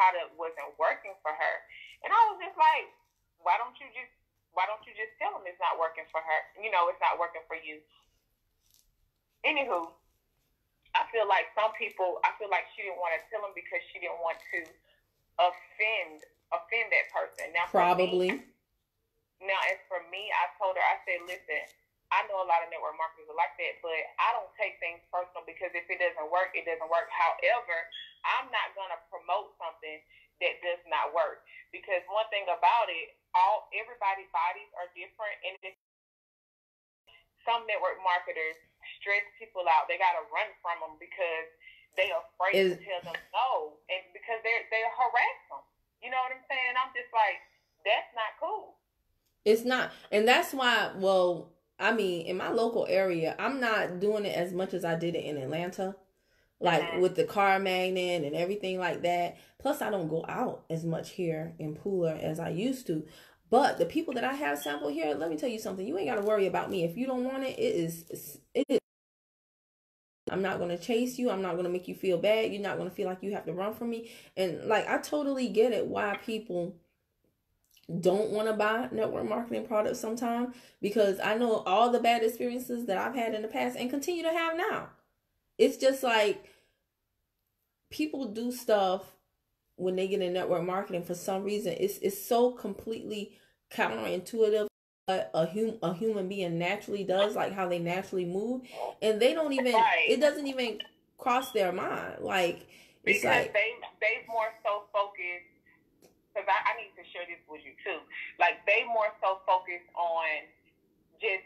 product wasn't working for her. And I was just like, why don't you just tell them it's not working for her? You know, it's not working for you. Anywho, I feel like she didn't want to tell them because she didn't want to offend that person. Now, probably. As for me, I told her, I said, listen, I know a lot of network marketers are like that, but I don't take things personal because if it doesn't work, it doesn't work. However, I'm not going to promote something that does not work, because one thing about it, everybody's bodies are different, and some network marketers stress people out. They got to run from them because they're afraid to tell them no, and because they harass them. You know what I'm saying? I'm just like, that's not cool. It's not. And that's why, well, I mean, in my local area, I'm not doing it as much as I did it in Atlanta. Like with the car magnet and everything like that. Plus, I don't go out as much here in Pooler as I used to. But the people that I have sampled here, let me tell you something. You ain't got to worry about me. If you don't want it, it is. I'm not going to chase you. I'm not going to make you feel bad. You're not going to feel like you have to run from me. And like, I totally get it why people don't want to buy network marketing products sometimes, because I know all the bad experiences that I've had in the past and continue to have now. It's just like people do stuff when they get in network marketing for some reason. It's so completely counterintuitive what a human being naturally does, like how they naturally move, and they don't even, it doesn't even cross their mind. Like, it's because like they more so focused, because I need to share this with you too. Like, they more so focus on just,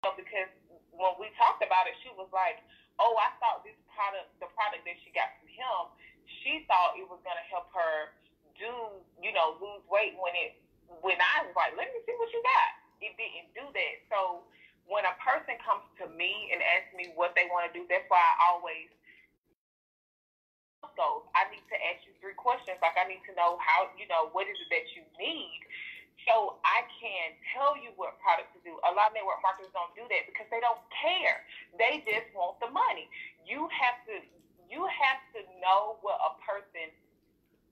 because when we talked about it, she was like, oh, I thought the product that she got from him, she thought it was going to help her lose weight, when I was like, let me see what you got. It didn't do that. So when a person comes to me and asks me what they want to do, that's why I always goes, I need to ask you 3 questions. Like, I need to know how, what is it that you need, so I can tell you what product to do. A lot of network marketers don't do that because they don't care. They just want the money. You have to know what a person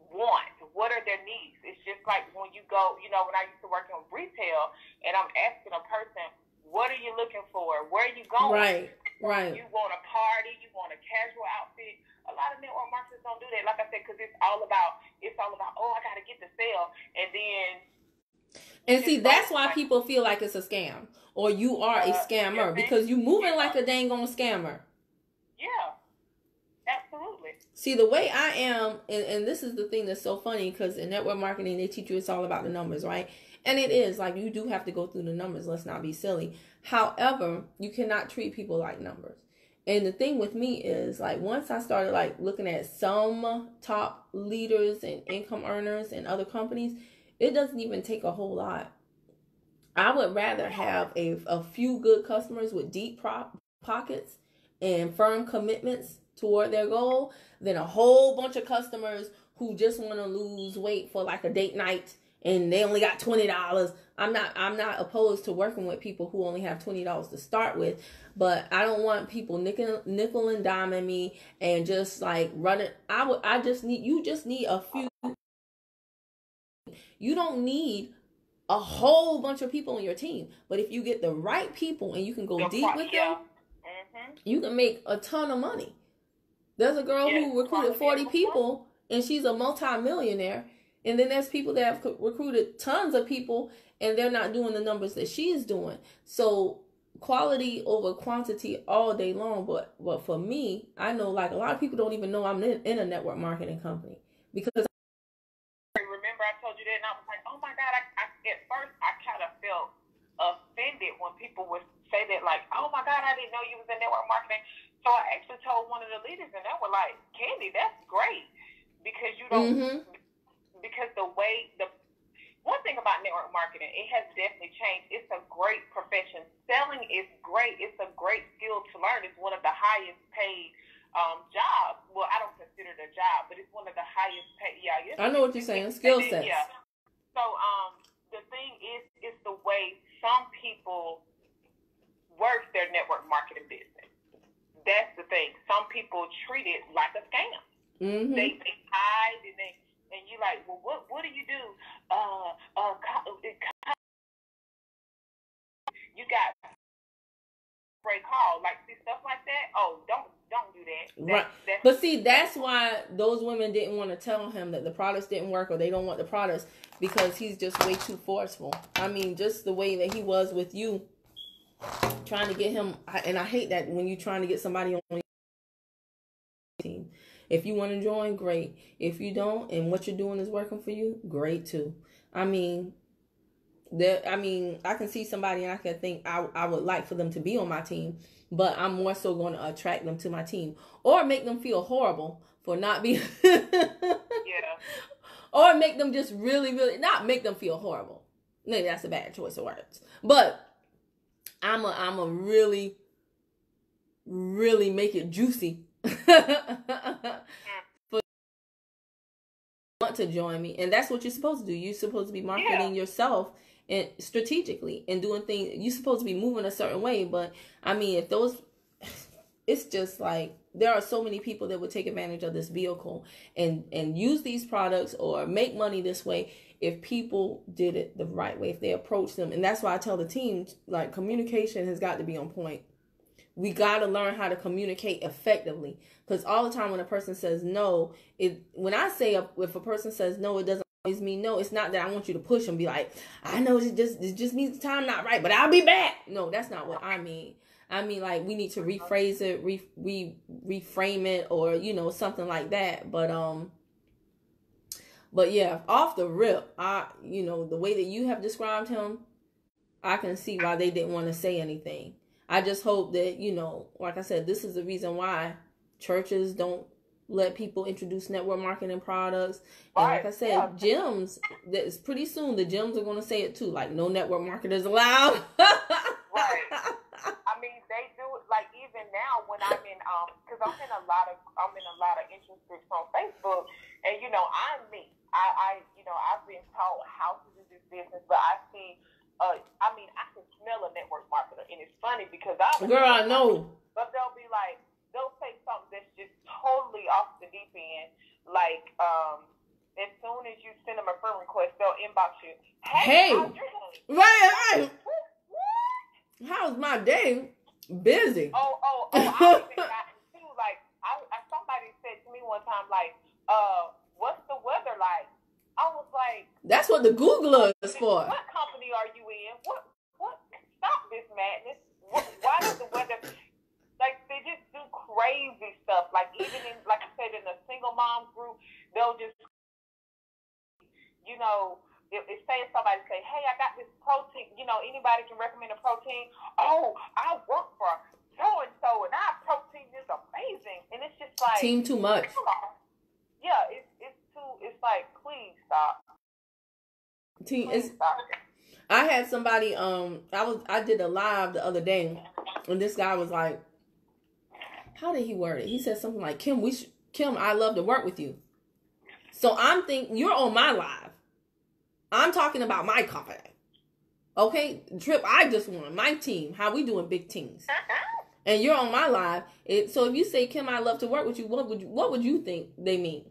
wants. What are their needs? It's just like when you go, when I used to work in retail and I'm asking a person, what are you looking for? Where are you going? Right. You want a party? You want a casual outfit? A lot of network marketers don't do that. Like I said, because it's all about, oh, I got to get the sale. And see, that's why people feel like it's a scam, or you are a scammer, because you moving like a dang on scammer. Yeah, absolutely. See, the way I am, and this is the thing that's so funny, because in network marketing, they teach you it's all about the numbers, right? And it is, like, you do have to go through the numbers. Let's not be silly. However, you cannot treat people like numbers. And the thing with me is, like, once I started, like, looking at some top leaders and income earners in other companies, it doesn't even take a whole lot. I would rather have a few good customers with deep pockets and firm commitments toward their goal than a whole bunch of customers who just want to lose weight for like a date night and they only got $20. I'm not opposed to working with people who only have $20 to start with, but I don't want people nickel and diming me and just like running. You just need a few. You don't need a whole bunch of people on your team, but if you get the right people and you can go deep with them, you can make a ton of money. There's a girl who recruited 40 people and she's a multi-millionaire. And then there's people that have recruited tons of people and they're not doing the numbers that she is doing. So quality over quantity all day long. But for me, I know like a lot of people don't even know I'm in a network marketing company, because remember I told you that and I was like, oh my God, at first I kind of felt offended when people would say that, like, oh my God, I didn't know you was in network marketing. So I actually told one of the leaders and they were like, Candy, that's great, because you don't, because one thing about network marketing, it has definitely changed. It's a great profession. Selling is great. It's a great skill to learn. It's one of the highest paid jobs. Well, I don't consider it a job, but it's one of the highest paid. Yeah, I know what you're saying. Skill sets. Yeah. So the thing is, it's the way some people work their network marketing business. That's the thing. Some people treat it like a scam. Mm-hmm. They hide and you like, well, what do you do? You got break call, like, see, stuff like that. Oh, don't do that. Right. But see, that's why those women didn't want to tell him that the products didn't work or they don't want the products, because he's just way too forceful. I mean, just the way that he was with you, trying to get him, and I hate that when you're trying to get somebody on your team. If you want to join, great. If you don't, and what you're doing is working for you, great too. I mean, I can see somebody and I can think I would like for them to be on my team, but I'm more so going to attract them to my team or make them feel horrible for not being yeah, or make them just really, really not make them feel horrible. Maybe that's a bad choice of words, but I'm a really, really make it juicy for want to join me. And that's what you're supposed to do. You're supposed to be marketing yourself and strategically and doing things. You're supposed to be moving a certain way. But I mean, if those, it's just like there are so many people that would take advantage of this vehicle and use these products or make money this way if people did it the right way, if they approach them. And that's why I tell the team, like, communication has got to be on point. We got to learn how to communicate effectively, because all the time when a person says no, when I say if a person says no, it doesn't always mean no. It's not that I want you to push and be like, I know it just means the time not right, but I'll be back. No, that's not what I mean. I mean, like, we need to rephrase it, reframe it, or, you know, something like that. But yeah, off the rip, you know, the way that you have described him, I can see why they didn't want to say anything. I just hope that, you know, like I said, this is the reason why churches don't let people introduce network marketing products. And like I said, gyms, that's pretty soon the gyms are going to say it too, like, no network marketers allowed. Right. I mean, they do it, like, even now when I'm in, because I'm in a lot of interest groups on Facebook, and, you know, I'm me. You know, I've been taught how to do this business, but I see, I mean, I can smell a network marketer, and it's funny because girl, I know. But they'll be like, they'll say something that's just totally off the deep end, like, as soon as you send them a friend request, they'll inbox you. Hey. Right. How's my day? Busy. Oh, I even got too. Like, somebody said to me one time, like, what's the weather like? I was like, that's what the Googler is for. What company are you in? What? Stop this madness. Why does the weather? Like, they just do crazy stuff. Like, even in, like I said, in a single mom group, they'll just, you know, if say somebody say, hey, I got this protein, you know, anybody can recommend a protein. Oh, I work for so-and-so, and our protein is amazing. And it's just like, team too much. Yeah, it's like, please stop. I had somebody, I did a live the other day, and this guy was like, how did he word it? He said something like, Kim, I love to work with you. So I'm thinking, you're on my live. I'm talking about my company. Okay, Trip, I just won my team. How we doing, big teams? And you're on my live. So if you say, Kim, I love to work with you, what would you think they mean?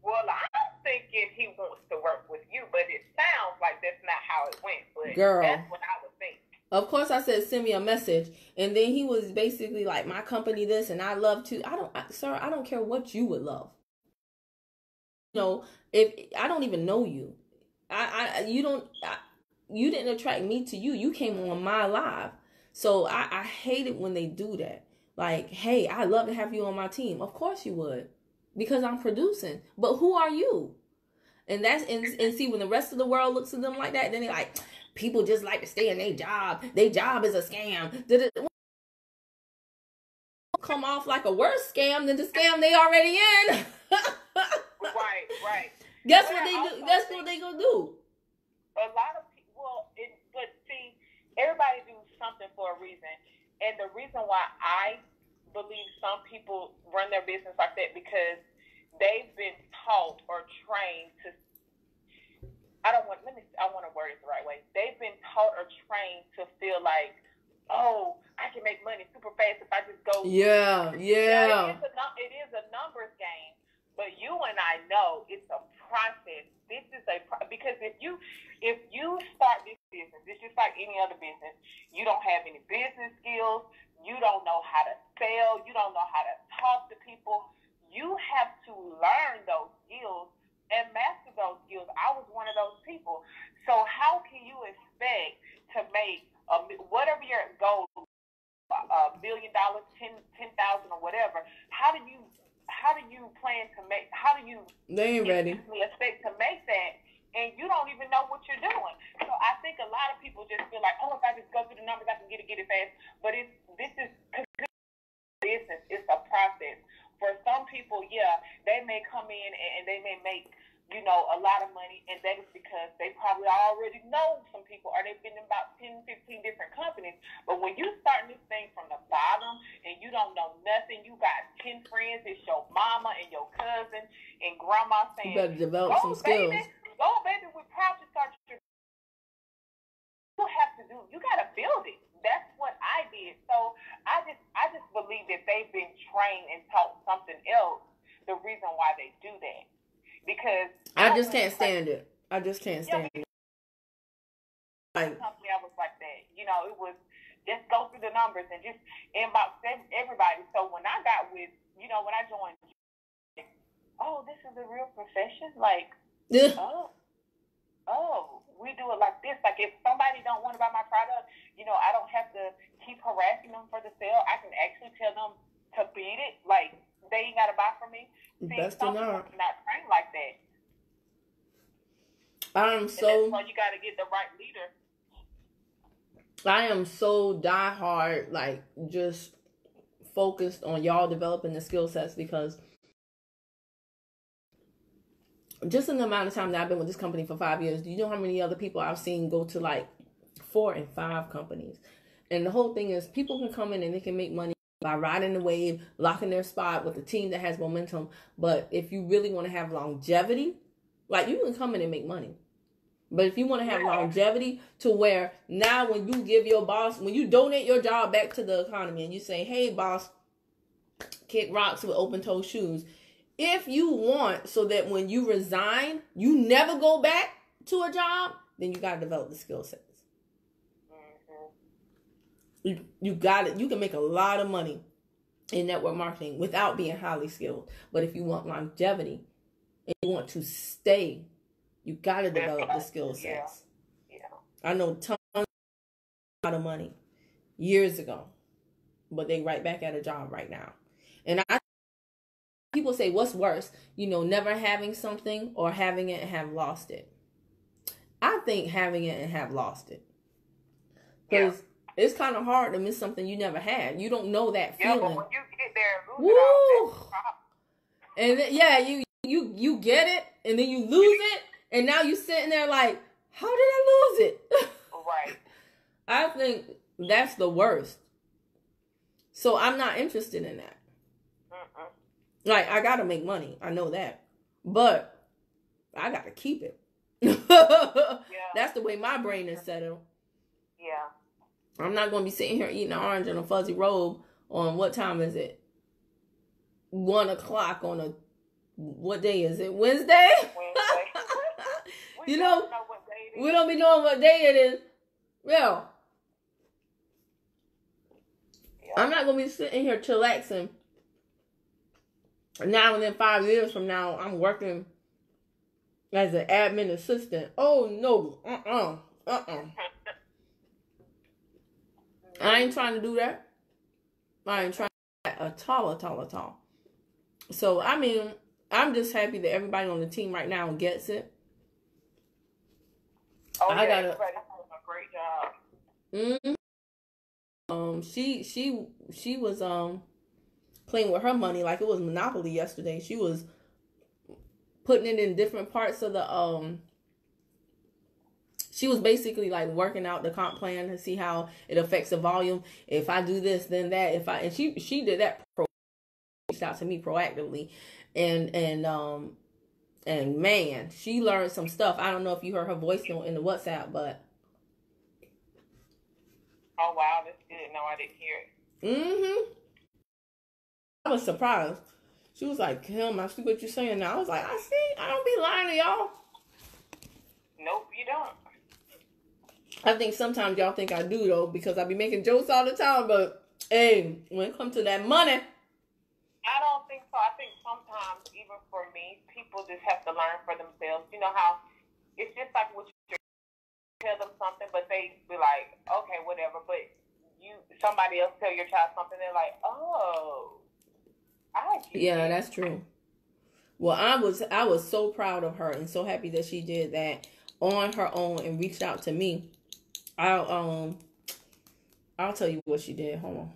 Well, I'm thinking he wants to work with you, but it sounds like that's not how it went. But girl, that's what I would think. Of course, I said, send me a message. And then he was basically like, my company this, and I love to. Sir, I don't care what you would love. You know, if I don't even know you. You didn't attract me to you. You came on my live. So I hate it when they do that. Like, hey, I'd love to have you on my team. Of course you would. Because I'm producing. But who are you? And see, when the rest of the world looks at them like that, then they're like, people just like to stay in their job. Their job is a scam. Did it come off like a worse scam than the scam they already in? Right. Guess what they do? That's what they gonna do. A lot of people, but see, everybody do something for a reason. And the reason why I believe some people run their business like that, because they've been taught or trained to, I want to word it the right way. They've been taught or trained to feel like, oh, I can make money super fast if I just go. Yeah. It is a numbers game. But you and I know it's a process. This is because if you start this business, it's just like any other business. You don't have any business skills. You don't know how to sell. You don't know how to talk to people. You have to learn those skills and master those skills. I was one of those people. So how can you expect to make whatever your goal, $1 million, 10,000 or whatever? How do you plan to make? How do you? They ain't ready. Expect to make that, and you don't even know what you're doing. So I think a lot of people just feel like, oh, if I just go through the numbers, I can get it fast. But this is business. It's a process. For some people, yeah, they may come in and they may make, a lot of money, and that is because they probably already know some people, or they've been in about 10, 15 different companies. But when you start this thing from the bottom and you don't know nothing, you got 10 friends, it's your mama and your cousin and grandma saying, you better develop some skills. Go, baby, we're proud to start your. You have to do, you got to build it. That's what I did. So I just believe that they've been trained and taught something else, the reason why they do that. Because I just can't stand it. I just can't stand it. I was like that. It was just go through the numbers and just inbox everybody. So when I got with, when I joined, oh, this is a real profession. Like, oh, we do it like this. Like if somebody don't want to buy my product, I don't have to keep harassing them for the sale. I can actually tell them to beat it. Like they ain't got to buy from me. Best to know. Not trained like that. That's why you got to get the right leader. I am so diehard, like just focused on y'all developing the skill sets, because just in the amount of time that I've been with this company for 5 years, do you know how many other people I've seen go to like 4 and 5 companies? And the whole thing is people can come in and they can make money by riding the wave, locking their spot with a team that has momentum. But if you really want to have longevity, like you can come in and make money. But if you want to have longevity to where now when you give your boss, when you donate your job back to the economy and you say, hey, boss, kick rocks with open-toe shoes. If you want so that when you resign, you never go back to a job, then you got to develop the skill sets. You got it. You can make a lot of money in network marketing without being highly skilled. But if you want longevity and you want to stay, you got to develop the skill sets. Yeah. I know tons of money years ago, but they right back at a job right now. And people say, what's worse? Never having something or having it and have lost it. I think having it and have lost it. Because it's kind of hard to miss something you never had. You don't know that feeling. Yeah, but when you get there and lose it all, and then, you get it, and then you lose it, and now you sitting there like, how did I lose it? Right. I think that's the worst. So I'm not interested in that. Like, I got to make money. I know that. But I got to keep it. That's the way my brain is set up. Yeah. I'm not going to be sitting here eating an orange in a fuzzy robe on, what time is it? 1 o'clock on a, what day is it? Wednesday? We don't be knowing what day it is. Yeah. I'm not going to be sitting here chillaxing. Now and then 5 years from now, I'm working as an admin assistant. Oh, no. I ain't trying to do that. I ain't trying to do that at all. So, I mean, I'm just happy that everybody on the team right now gets it. Oh, everybody's doing a great job. She was playing with her money like it was Monopoly yesterday. She was putting it in different parts of the she was basically like working out the comp plan to see how it affects the volume. If I do this, then that. And she did that. Reached out to me proactively, and man, she learned some stuff. I don't know if you heard her voice note in the WhatsApp, but oh wow, that's good. No, I didn't hear it. I was surprised. She was like, Kim, I see what you're saying now. I was like, I see. I don't be lying to y'all. Nope, you don't. I think sometimes y'all think I do, though, because I be making jokes all the time. But, hey, when it comes to that money. I don't think so. I think sometimes, even for me, people just have to learn for themselves. You know how it's just like what you tell them something, but they be like, okay, whatever. But somebody else tell your child something, they're like, oh, I get Yeah, it. that's true. Well, I was so proud of her and so happy that she did that on her own and reached out to me. I'll tell you what she did. Hold on.